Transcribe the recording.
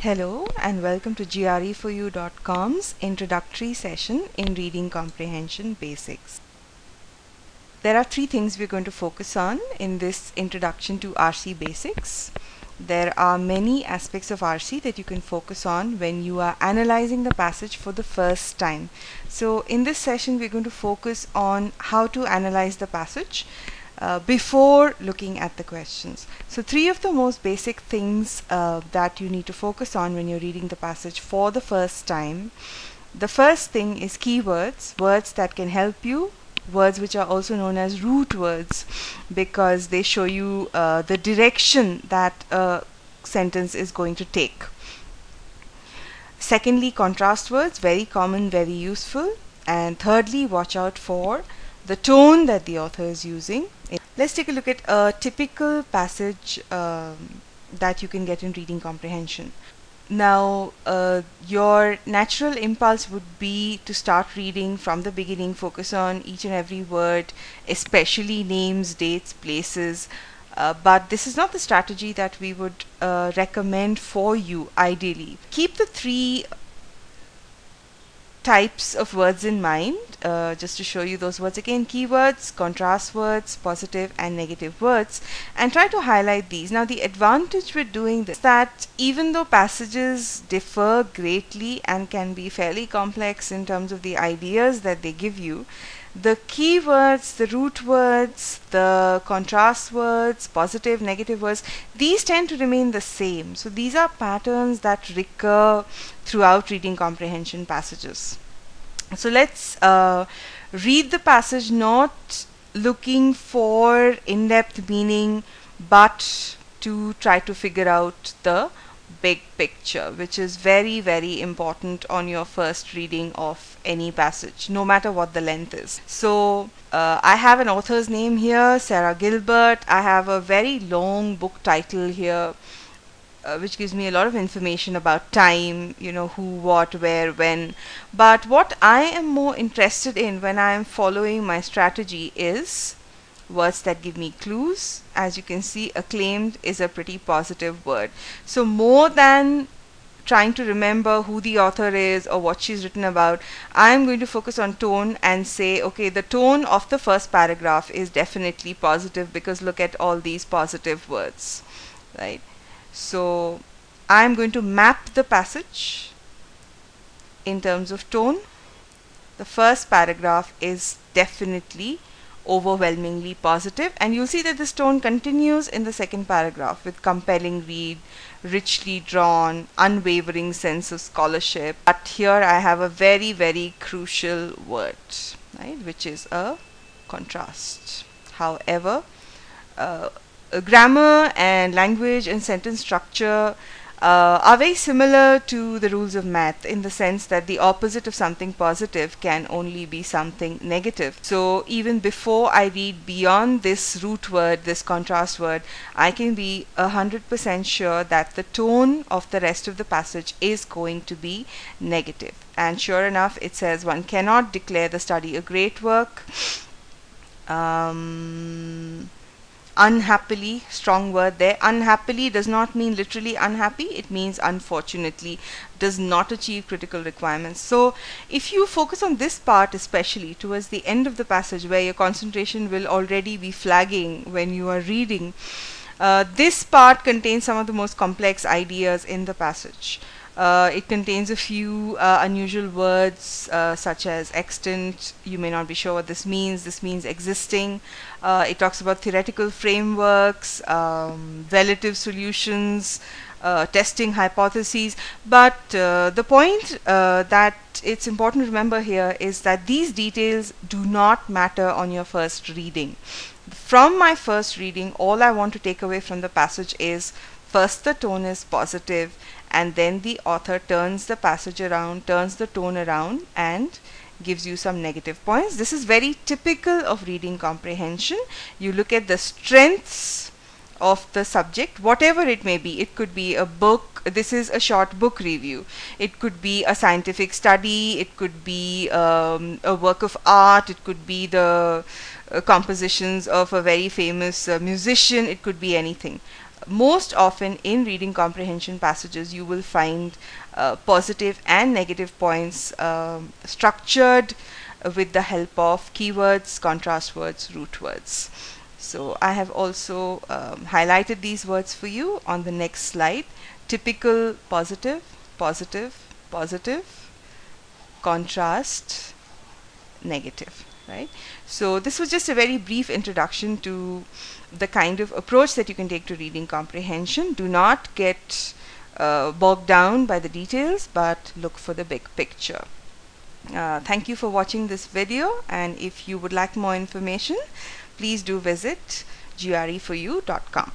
Hello and welcome to GRE4U.com's introductory session in Reading Comprehension Basics. There are three things we're going to focus on in this introduction to RC Basics. There are many aspects of RC that you can focus on when you are analyzing the passage for the first time. So in this session we're going to focus on how to analyze the passage before looking at the questions. So three of the most basic things that you need to focus on when you're reading the passage for the first time. The first thing is keywords, words that can help you, words which are also known as root words because they show you the direction that a sentence is going to take. Secondly, contrast words, very common, very useful. And thirdly, watch out for the tone that the author is using. Let's take a look at a typical passage that you can get in reading comprehension. Now, your natural impulse would be to start reading from the beginning, focus on each and every word, especially names, dates, places. But this is not the strategy that we would recommend for you ideally. Keep the three types of words in mind, just to show you those words again: keywords, contrast words, positive and negative words, and try to highlight these. Now the advantage with doing this is that even though passages differ greatly and can be fairly complex in terms of the ideas that they give you, the keywords, the root words, the contrast words, positive, negative words, these tend to remain the same. So these are patterns that recur throughout reading comprehension passages. So let's read the passage not looking for in-depth meaning, but to try to figure out the big picture, which is very, very important on your first reading of any passage, no matter what the length is. So I have an author's name here, Sarah Gilbert. I have a very long book title here, which gives me a lot of information about time, you know, who, what, where, when. But what I am more interested in when I am following my strategy is words that give me clues. As you can see, acclaimed is a pretty positive word. So more than trying to remember who the author is or what she's written about, I'm going to focus on tone and say, okay, the tone of the first paragraph is definitely positive because look at all these positive words, right? So I'm going to map the passage in terms of tone. The first paragraph is definitely overwhelmingly positive, and you'll see that this tone continues in the second paragraph with compelling read, richly drawn, unwavering sense of scholarship. But here I have a very, very crucial word, right, which is a contrast. However, grammar and language and sentence structure are very similar to the rules of math in the sense that the opposite of something positive can only be something negative. So even before I read beyond this root word, this contrast word, I can be 100% sure that the tone of the rest of the passage is going to be negative. And sure enough, it says one cannot declare the study a great work. Unhappily, strong word there. Unhappily does not mean literally unhappy, it means unfortunately does not achieve critical requirements. So if you focus on this part, especially towards the end of the passage where your concentration will already be flagging when you are reading, this part contains some of the most complex ideas in the passage. It contains a few unusual words such as extant. You may not be sure what this means. This means existing. It talks about theoretical frameworks, relative solutions, testing hypotheses. But the point that it's important to remember here is that these details do not matter on your first reading. From my first reading, all I want to take away from the passage is first the tone is positive, and then the author turns the passage around, turns the tone around, and gives you some negative points. This is very typical of reading comprehension. You look at the strengths of the subject, whatever it may be. It could be a book. This is a short book review. It could be a scientific study. It could be a work of art. It could be the compositions of a very famous musician. It could be anything. most often in reading comprehension passages you will find positive and negative points structured with the help of keywords, contrast words, root words. So I have also highlighted these words for you on the next slide. Typical positive, positive, positive, contrast, negative, right? So this was just a very brief introduction to the kind of approach that you can take to reading comprehension. Do not get bogged down by the details, but look for the big picture. Thank you for watching this video, and if you would like more information, please do visit greforyou.com.